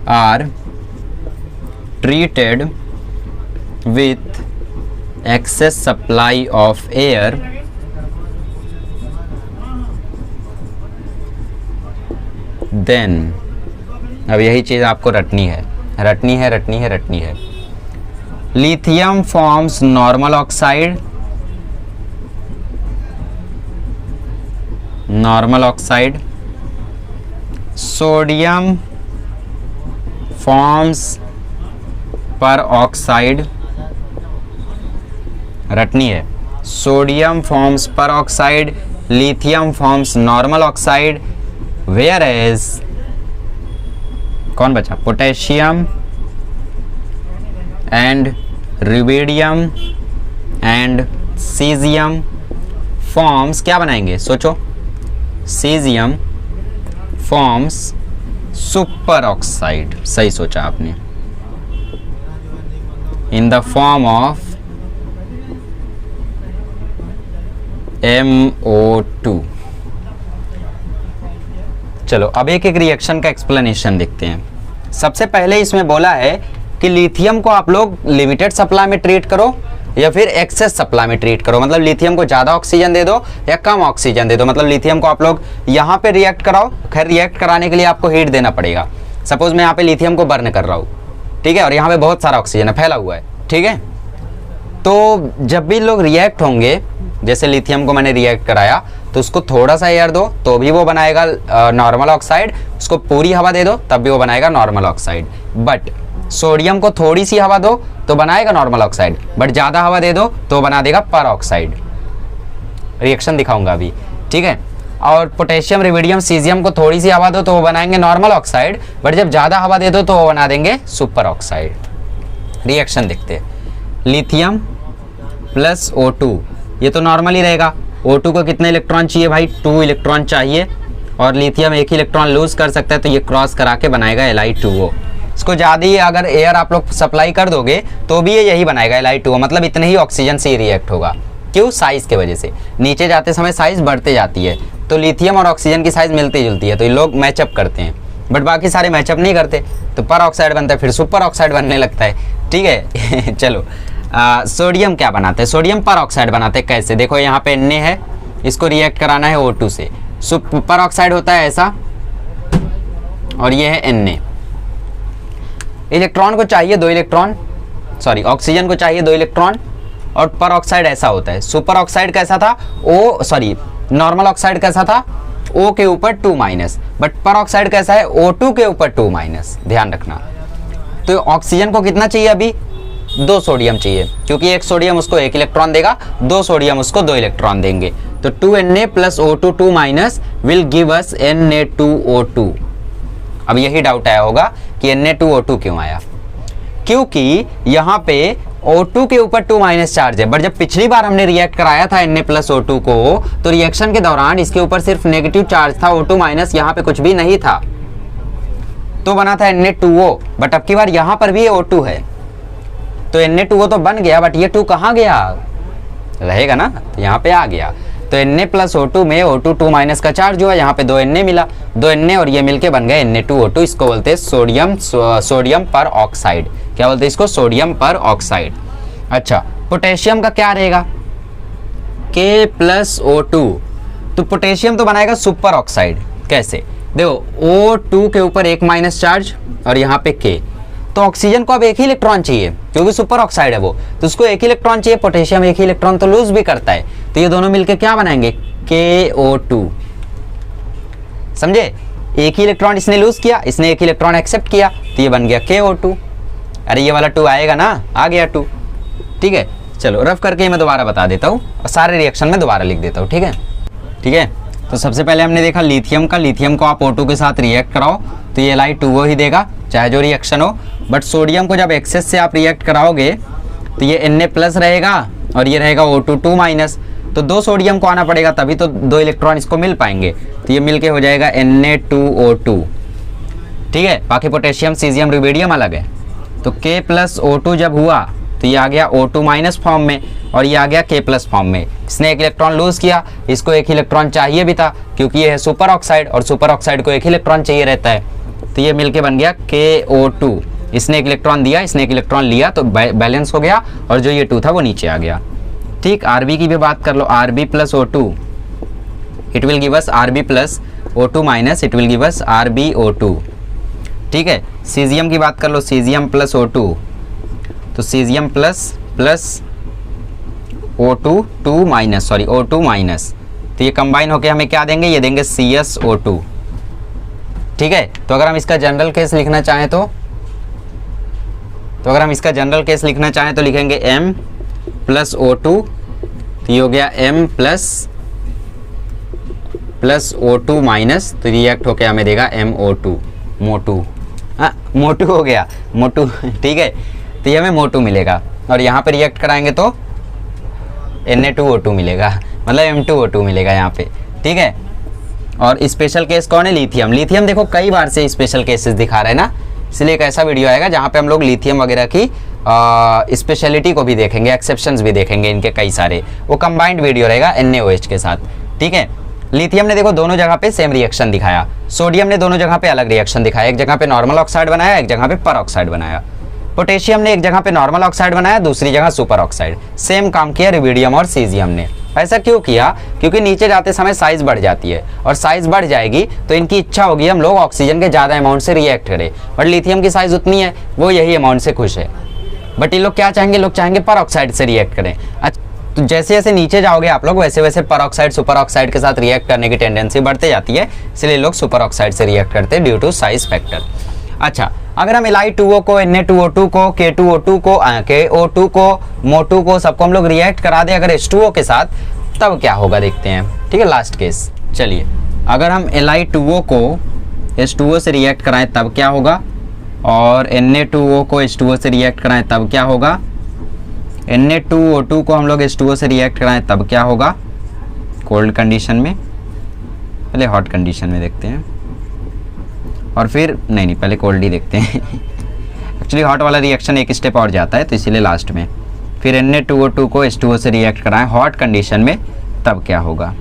are treated with excess supply of air, then अब यही चीज आपको रटनी है। Lithium forms normal oxide, sodium forms peroxide, रटनी है, sodium forms peroxide, lithium forms normal oxide, whereas कौन बचा? Potassium and rubidium and caesium forms क्या बनाएंगे? सोचो, सीजियम फॉर्म्स सुपर ऑक्साइड, सही सोचा आपने, in the form of MO2। चलो अब एक एक रिएक्शन का एक्सप्लेनेशन देखते हैं। सबसे पहले इसमें बोला है कि लिथियम को आप लोग लिमिटेड सप्लाई में ट्रीट करो या फिर एक्सेस सप्लाई में ट्रीट करो, मतलब लिथियम को ज़्यादा ऑक्सीजन दे दो या कम ऑक्सीजन दे दो, मतलब लिथियम को आप लोग यहाँ पे रिएक्ट कराओ। खैर रिएक्ट कराने के लिए आपको हीट देना पड़ेगा। सपोज मैं यहाँ पे लिथियम को बर्न कर रहा हूँ, ठीक है, और यहाँ पे बहुत सारा ऑक्सीजन है, फैला हुआ है, ठीक है, तो जब भी लोग रिएक्ट होंगे, जैसे लिथियम को मैंने रिएक्ट कराया तो उसको थोड़ा सा एयर दो तो भी वो बनाएगा नॉर्मल ऑक्साइड, उसको पूरी हवा दे दो तब भी वो बनाएगा नॉर्मल ऑक्साइड। बट सोडियम को थोड़ी सी हवा दो तो बनाएगा नॉर्मल ऑक्साइड, बट ज़्यादा हवा दे दो तो बना देगा पर ऑक्साइड। रिएक्शन दिखाऊंगा अभी, ठीक है। और पोटेशियम, रिविडियम, सीजियम को थोड़ी सी हवा दो तो वो बनाएंगे नॉर्मल ऑक्साइड, बट जब ज़्यादा हवा दे दो तो वो बना देंगे सुपर ऑक्साइड। रिएक्शन देखते हैं। लिथियम प्लस O2, ये तो नॉर्मल ही रहेगा। O2 को कितने इलेक्ट्रॉन चाहिए भाई? 2 इलेक्ट्रॉन चाहिए, और लिथियम एक ही इलेक्ट्रॉन लूज कर सकता है तो ये क्रॉस करा के बनाएगा Li2O। इसको ज़्यादा ही अगर एयर आप लोग सप्लाई कर दोगे तो भी ये यही बनाएगा Li2O, मतलब इतने ही ऑक्सीजन से ही रिएक्ट होगा। क्यों? साइज़ के वजह से। नीचे जाते समय साइज़ बढ़ते जाती है तो लिथियम और ऑक्सीजन की साइज़ मिलती जुलती है तो ये लोग मैचअप करते हैं, बट बाकी सारे मैचअप नहीं करते तो पर ऑक्साइड बनता है, फिर सुपर ऑक्साइड बनने लगता है, ठीक है। चलो सोडियम क्या बनाते हैं? सोडियम पर ऑक्साइड बनाते हैं। कैसे? देखो यहाँ पे Na है, इसको रिएक्ट कराना है O2 से, सुपर ऑक्साइड होता है ऐसा, और ये है Na। इलेक्ट्रॉन को चाहिए 2 इलेक्ट्रॉन, सॉरी ऑक्सीजन को चाहिए 2 इलेक्ट्रॉन, और पर ऑक्साइड ऐसा होता है। सुपर ऑक्साइड कैसा था? नॉर्मल ऑक्साइड कैसा था? O के ऊपर 2-, बट पर ऑक्साइड कैसा है? O2 के ऊपर 2-, ध्यान रखना। तो ऑक्सीजन को कितना चाहिए अभी? 2 सोडियम चाहिए, क्योंकि एक सोडियम उसको 1 इलेक्ट्रॉन देगा, 2 सोडियम उसको 2 इलेक्ट्रॉन देंगे, तो 2Na plus O2 2- will give us Na2O2। अब यही डाउट आया होगा कि Na2O2 क्यों आया? क्योंकि यहाँ पे O2 के ऊपर 2- चार्ज है, बट जब पिछली बार हमने रिएक्ट कराया था Na प्लस O2 को तो रिएक्शन के दौरान इसके ऊपर सिर्फ नेगेटिव चार्ज था, O2-, यहाँ पे कुछ भी नहीं था, तो बना था Na2O। बट अब की बार यहाँ पर भी O2 है तो Na2O तो बन गया, बट ये 2 कहाँ गया? रहेगा ना, तो यहाँ पे आ गया। तो Na प्लस O2 में O2 2- का चार्ज हुआ, यहाँ पे 2 Na मिला, 2 Na और ये मिलके बन गए Na2O2। इसको बोलते हैं सोडियम पर ऑक्साइड। क्या बोलते हैं इसको? सोडियम पर ऑक्साइड। अच्छा, पोटेशियम का क्या रहेगा? K प्लस O2, तो पोटेशियम तो बनाएगा सुपर ऑक्साइड। कैसे? देखो O2 के ऊपर 1- चार्ज और यहाँ पे K, तो ऑक्सीजन को अब एक ही इलेक्ट्रॉन चाहिए क्योंकि सुपर ऑक्साइड है वो, तो उसको एक ही इलेक्ट्रॉन चाहिए। पोटेशियम एक ही इलेक्ट्रॉन तो लूज भी करता है, तो ये दोनों मिलके क्या बनाएंगे? KO2। समझे? एक ही इलेक्ट्रॉन इसने लूज किया, इसने एक इलेक्ट्रॉन एक्सेप्ट किया, तो ये बन गया KO2। अरे ये वाला 2 आएगा ना, आ गया 2, ठीक है। चलो रफ करके मैं दोबारा बता देता हूँ और सारे रिएक्शन में दोबारा लिख देता हूँ, ठीक है। ठीक है, तो सबसे पहले हमने देखा लिथियम का। लिथियम को आप O2 के साथ रिएक्ट कराओ तो ये Li2O ही देगा, चाहे जो रिएक्शन हो। बट सोडियम को जब एक्सेस से आप रिएक्ट कराओगे तो ये Na प्लस रहेगा और ये रहेगा O2 2-, तो 2 सोडियम को आना पड़ेगा तभी तो 2 इलेक्ट्रॉन इसको मिल पाएंगे, तो ये मिलके हो जाएगा Na2O2, ठीक है। बाकी पोटेशियम, सीजियम, रुबिडियम अलग है। तो K प्लस O2 जब हुआ तो ये आ गया O2- फॉर्म में और ये आ गया K प्लस फॉर्म में। इसने एक इलेक्ट्रॉन लूज किया, इसको एक इलेक्ट्रॉन चाहिए भी था क्योंकि ये है सुपर ऑक्साइड और सुपर ऑक्साइड को एक ही इलेक्ट्रॉन चाहिए रहता है, तो ये मिलके बन गया KO2। इसने एक इलेक्ट्रॉन दिया, इसने एक इलेक्ट्रॉन लिया, तो बैलेंस हो गया और जो ये 2 था वो नीचे आ गया, ठीक। Rb की भी बात कर लो, Rb plus O2 it will give us Rb plus O2- it will give us RbO2, ठीक है। सीजियम की बात कर लो, सीजियम प्लस O2, तो सीजियम प्लस O2 2-, तो ये कंबाइन होके हमें क्या देंगे? ये देंगे CsO2, ठीक है। तो अगर हम इसका जनरल केस लिखना चाहें तो लिखेंगे M प्लस O2, तो ये हो गया M प्लस O2-, तो रिएक्ट होके हमें देगा MO2, मोटू हो गया, मोटू, ठीक है। तो ये हमें मोटू मिलेगा और यहाँ पे रिएक्ट कराएंगे तो Na2O2 मिलेगा, मतलब M2O2 मिलेगा यहाँ पे, ठीक है। और स्पेशल केस कौन है? लिथियम। लिथियम देखो कई बार से स्पेशल केसेस दिखा रहे हैं ना, इसलिए एक ऐसा वीडियो आएगा जहाँ पे हम लोग लिथियम वगैरह की स्पेशलिटी को भी देखेंगे, एक्सेप्शंस भी देखेंगे इनके कई सारे, वो कंबाइंड वीडियो रहेगा NaOH के साथ, ठीक है। लिथियम ने देखो दोनों जगह पे सेम रिएक्शन दिखाया, सोडियम ने दोनों जगह पे अलग रिएक्शन दिखाया, एक जगह पे नॉर्मल ऑक्साइड बनाया, एक जगह पे पर ऑक्साइड बनाया। पोटेशियम ने एक जगह पे नॉर्मल ऑक्साइड बनाया, दूसरी जगह सुपर ऑक्साइड। सेम काम किया रुबिडियम और सीजियम ने। ऐसा क्यों किया? क्योंकि नीचे जाते समय साइज बढ़ जाती है और साइज बढ़ जाएगी तो इनकी इच्छा होगी हम लोग ऑक्सीजन के ज़्यादा अमाउंट से रिएक्ट करें, बट लिथियम की साइज उतनी है, वो यही अमाउंट से खुश है। बट ये लोग क्या चाहेंगे, लोग चाहेंगे पर ऑक्साइड से रिएक्ट करें। अच्छा, तो जैसे जैसे नीचे जाओगे आप लोग वैसे वैसे पर ऑक्साइड सुपर ऑक्साइड के साथ रिएक्ट करने की टेंडेंसी बढ़ते जाती है, इसलिए लोग सुपर ऑक्साइड से रिएक्ट करते हैं ड्यू टू साइज फैक्टर। अच्छा, अगर हम Li2O को, Na2O2 को, K2O2 को, KO2 को, MO2 को सबको हम लोग रिएक्ट करा दें अगर H2O के साथ, तब क्या होगा देखते हैं। ठीक है, लास्ट केस। चलिए, अगर हम Li2O को H2O से रिएक्ट कराएं तब क्या होगा, और Na2O को H2O से रिएक्ट कराएं तब क्या होगा, Na2O2 को हम लोग H2O से रिएक्ट कराएं तब क्या होगा कोल्ड कंडीशन में। पहले हॉट कंडीशन में देखते हैं, और फिर नहीं पहले कोल्ड ही देखते हैं। एक्चुअली हॉट वाला रिएक्शन एक स्टेप और जाता है, तो इसीलिए लास्ट में। फिर Na2O2 को H2O से रिएक्ट कराएं हॉट कंडीशन में, तब क्या होगा।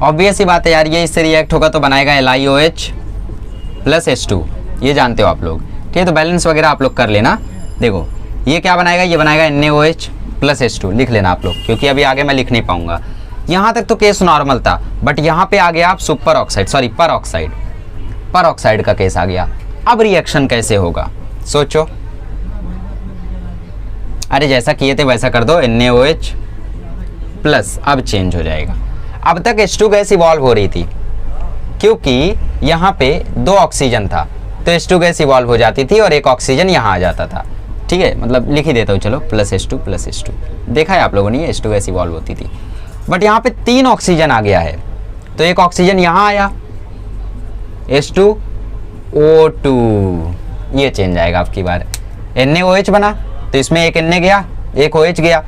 ऑब्वियस ही बात है यार, ये इससे रिएक्ट होगा तो बनाएगा LiOH प्लस H2, ये जानते हो आप लोग। ठीक है, तो बैलेंस वगैरह आप लोग कर लेना। देखो ये क्या बनाएगा, ये बनाएगा NaOH प्लस H2, लिख लेना आप लोग, क्योंकि अभी आगे मैं लिख नहीं पाऊंगा। यहाँ तक तो केस नॉर्मल था, बट यहाँ पे आ गया आप सुपर ऑक्साइड, सॉरी पर ऑक्साइड का केस आ गया। अब रिएक्शन कैसे होगा सोचो। अरे जैसा किए थे वैसा कर दो, NaOH प्लस, अब चेंज हो जाएगा। अब तक H2 गैस इवॉल्व हो रही थी, क्योंकि यहाँ पे 2 ऑक्सीजन था, तो H2 गैस इवॉल्व हो जाती थी और एक ऑक्सीजन यहाँ आ जाता था। ठीक है, मतलब लिख ही देता हूँ, चलो प्लस H2 देखा है आप लोगों ने, H2 गैस इवॉल्व होती थी। बट यहाँ पे 3 ऑक्सीजन आ गया है, तो एक ऑक्सीजन यहाँ आया H2O2, ये चेंज आएगा आपकी बार। NaOH बना, तो इसमें एक Na गया, एक OH गया,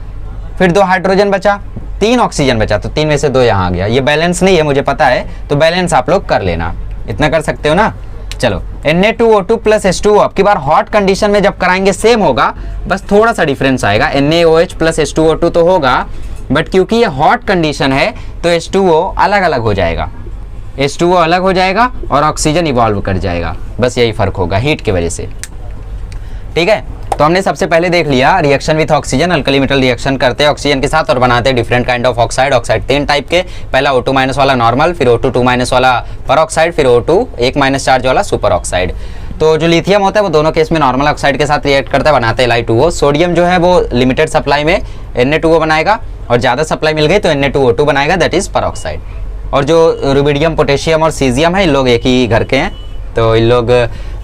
फिर 2 हाइड्रोजन बचा, 3 ऑक्सीजन बचा, तो 3 में से 2 यहाँ आ गया। ये बैलेंस नहीं है मुझे पता है, तो बैलेंस आप लोग कर लेना, इतना कर सकते हो ना। चलो Na2O2 प्लस H2O अब की बार हॉट कंडीशन में जब कराएंगे सेम होगा, बस थोड़ा सा डिफरेंस आएगा। NaOH प्लस H2O2 तो होगा, बट क्योंकि ये हॉट कंडीशन है तो H2O अलग अलग हो जाएगा, H2O अलग हो जाएगा और ऑक्सीजन इवॉल्व कर जाएगा, बस यही फर्क होगा हीट की वजह से। ठीक है, तो हमने सबसे पहले देख लिया reaction with oxygen, alkali metal reaction करते हैं ऑक्सीजन के साथ और बनाते हैं different kind of oxide. Oxide 3 type के, पहला O2 माइनस वाला नॉर्मल, फिर O2 2 माइनस वाला पर ऑक्साइड, फिर O2 1 माइनस चार्ज वाला सुपर ऑक्साइड। तो जो लिथियम होता है वो दोनों केस में नॉर्मल ऑक्साइड के साथ रिएक्ट करता है, बनाते हैं Li2O। सोडियम जो है वो लिमिटेड सप्लाई में Na2O बनाएगा, और ज़्यादा सप्लाई मिल गई तो Na2O2 बनाएगा, दैट इज पर ऑक्साइड। और जो रुबिडियम, पोटेशियम और सीजियम है, इन लोग एक ही घर के हैं, तो इन लोग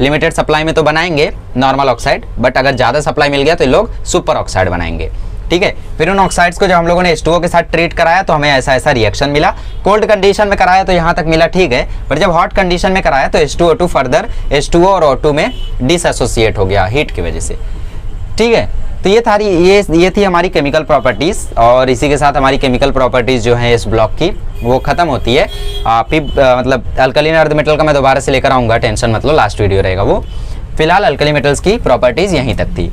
लिमिटेड सप्लाई में तो बनाएंगे नॉर्मल ऑक्साइड, बट अगर ज़्यादा सप्लाई मिल गया तो इन लोग सुपर ऑक्साइड बनाएंगे। ठीक है, फिर उन ऑक्साइड्स को जब हम लोगों ने H2O के साथ ट्रीट कराया तो हमें ऐसा ऐसा रिएक्शन मिला। कोल्ड कंडीशन में कराया तो यहाँ तक मिला, ठीक है, पर जब हॉट कंडीशन में कराया तो H2O2 फर्दर H2O और O2 में डिसएसोसिएट हो गया हीट की वजह से। ठीक है, तो ये थी हमारी केमिकल प्रॉपर्टीज़, और इसी के साथ हमारी केमिकल प्रॉपर्टीज़ जो है इस ब्लॉक की वो ख़त्म होती है। मतलब अल्कलीन अर्ध मेटल का मैं दोबारा से लेकर आऊँगा, टेंशन मतलब लास्ट वीडियो रहेगा वो। फिलहाल अल्कली मेटल्स की प्रॉपर्टीज़ यहीं तक थी।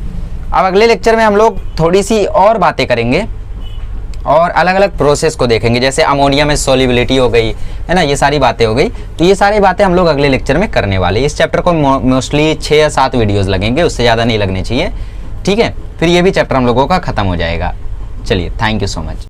अब अगले लेक्चर में हम लोग थोड़ी सी और बातें करेंगे और अलग अलग प्रोसेस को देखेंगे, जैसे अमोनिया में सोल्युबिलिटी हो गई है ना, ये सारी बातें हो गई। तो ये सारी बातें हम लोग अगले लेक्चर में करने वाले। इस चैप्टर को मोस्टली 6 या 7 वीडियोज़ लगेंगे, उससे ज़्यादा नहीं लगने चाहिए। ठीक है, फिर ये भी चैप्टर हम लोगों का ख़त्म हो जाएगा। चलिए, थैंक यू सो मच।